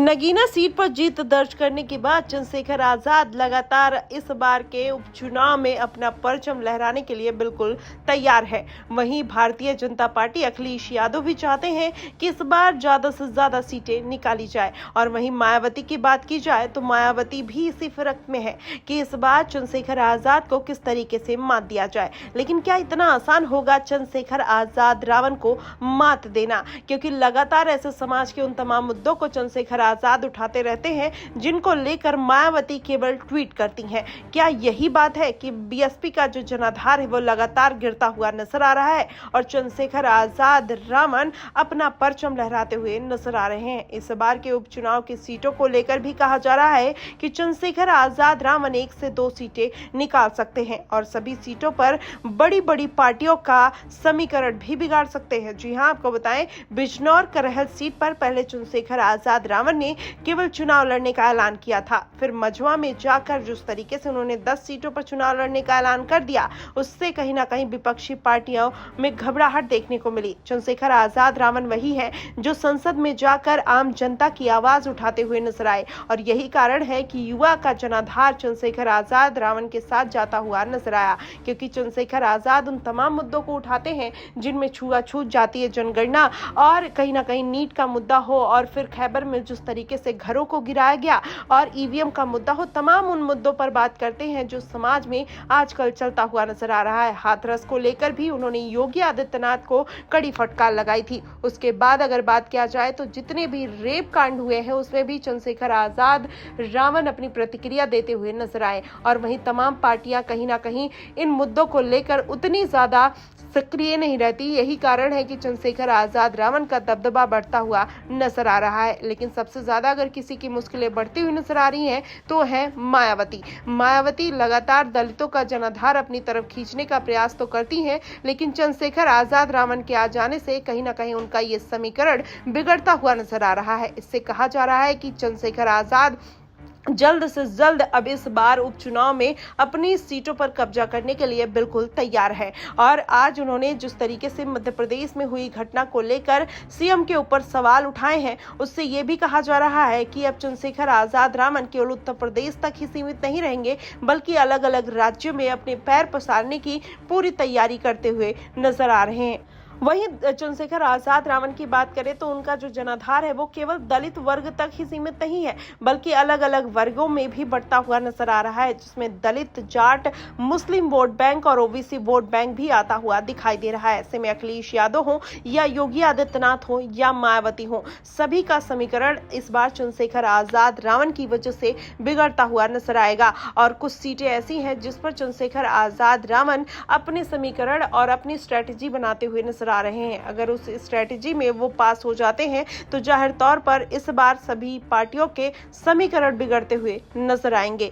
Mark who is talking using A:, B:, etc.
A: Nagina seat पर जीत दर्ज करने के बाद चंद्रशेखर आजाद लगातार इस बार के उपचुनाव में अपना परचम लहराने के लिए बिल्कुल तैयार है। वहीं भारतीय जनता पार्टी अखिलेश यादव भी चाहते हैं कि इस बार ज्यादा से ज्यादा सीटें निकाली जाए। और वहीं मायावती की बात की जाए तो मायावती भी इसी फिरक में है कि इस बार चंद्रशेखर आजाद को किस तरीके से मात दिया जाए। लेकिन क्या इतना आसान होगा चंद्रशेखर आजाद रावण को मात देना? क्योंकि लगातार ऐसे समाज के उन तमाम मुद्दों को चंद्रशेखर आजाद उठाते रहते हैं जिनको लेकर मायावती केवल ट्वीट करती हैं। क्या यही बात है कि बीएसपी का जो जनाधार है वो लगातार गिरता हुआ नजर आ रहा है और चंद्रशेखर आजाद रावण अपना परचम लहराते हुए नजर आ रहे हैं? इस बार के उपचुनाव की सीटों को लेकर भी कहा जा रहा है कि चंद्रशेखर आजाद रावण 1 से 2 सीटें निकाल सकते हैं और सभी सीटों पर बड़ी बड़ी पार्टियों का समीकरण भी बिगाड़ सकते हैं। जी हां, आपको बताएं, बिजनौर करहल सीट पर पहले चंद्रशेखर आजाद रावण ने केवल चुनाव लड़ने का ऐलान किया था। फिर मझवा में जाकर जिस तरीके से उन्होंने 10 सीटों पर चुनाव लड़ने का ऐलान कर दिया, उससे कहीं ना कहीं विपक्षी पार्टियों में घबराहट देखने को मिली। चंद्रशेखर आजाद रावण वही है जो संसद में जाकर आम जनता की आवाज उठाते हुए नजर आए और यही कारण है कि युवा का जनाधार चंद्रशेखर आजाद रावण के साथ जाता हुआ नजर आया। क्योंकि चंद्रशेखर आजाद उन तमाम मुद्दों को उठाते हैं जिनमें छुआछूत, जातीय जनगणना और कहीं ना कहीं नीट का मुद्दा हो और फिर खैबर में जिस तरीके से घरों को गिराया गया और ईवीएम का मुद्दा हो, तमाम उन मुद्दों पर बात करते हैं जो समाज में आजकल चलता हुआ नजर आ रहा है। हाथरस को लेकर भी उन्होंने योगी आदित्यनाथ को कड़ी फटकार लगाई थी। उसके बाद अगर बात किया जाए तो जितने भी रेप कांड हुए हैं उसमें भी चंद्रशेखर आजाद रावण अपनी प्रतिक्रिया देते हुए नजर आए और वहीं तमाम पार्टियां कहीं ना कहीं इन मुद्दों को लेकर उतनी ज्यादा सक्रिय नहीं रहती। यही कारण है कि चंद्रशेखर आजाद रावण का दबदबा बढ़ता हुआ नजर आ रहा है। लेकिन सबसे ज्यादा अगर किसी की मुश्किलें बढ़ती हुई नजर आ रही हैं तो है मायावती लगातार दलितों का जनाधार अपनी तरफ खींचने का प्रयास तो करती हैं, लेकिन चंद्रशेखर आजाद रावण के आ जाने से कहीं ना कहीं उनका ये समीकरण बिगड़ता हुआ नजर आ रहा है। इससे कहा जा रहा है कि चंद्रशेखर आजाद जल्द से जल्द अब इस बार उपचुनाव में अपनी सीटों पर कब्जा करने के लिए बिल्कुल तैयार है। और आज उन्होंने जिस तरीके से मध्य प्रदेश में हुई घटना को लेकर सीएम के ऊपर सवाल उठाए हैं, उससे ये भी कहा जा रहा है कि अब चंद्रशेखर आजाद रावण केवल उत्तर प्रदेश तक ही सीमित नहीं रहेंगे बल्कि अलग अलग राज्यों में अपने पैर पसारने की पूरी तैयारी करते हुए नजर आ रहे हैं। वहीं चंद्रशेखर आजाद रावण की बात करें तो उनका जो जनाधार है वो केवल दलित वर्ग तक ही सीमित नहीं है बल्कि अलग अलग वर्गों में भी बढ़ता हुआ नजर आ रहा है, जिसमें दलित, जाट, मुस्लिम वोट बैंक और ओबीसी वोट बैंक भी आता हुआ दिखाई दे रहा है। ऐसे में अखिलेश यादव हो या योगी आदित्यनाथ हो या मायावती हो, सभी का समीकरण इस बार चंद्रशेखर आजाद रावण की वजह से बिगड़ता हुआ नजर आएगा। और कुछ सीटें ऐसी हैं जिस पर चंद्रशेखर आजाद रावण अपने समीकरण और अपनी स्ट्रेटेजी बनाते हुए नजर आ रहे हैं। अगर उस स्ट्रेटेजी में वो पास हो जाते हैं तो जाहिर तौर पर इस बार सभी पार्टियों के समीकरण बिगड़ते हुए नजर आएंगे।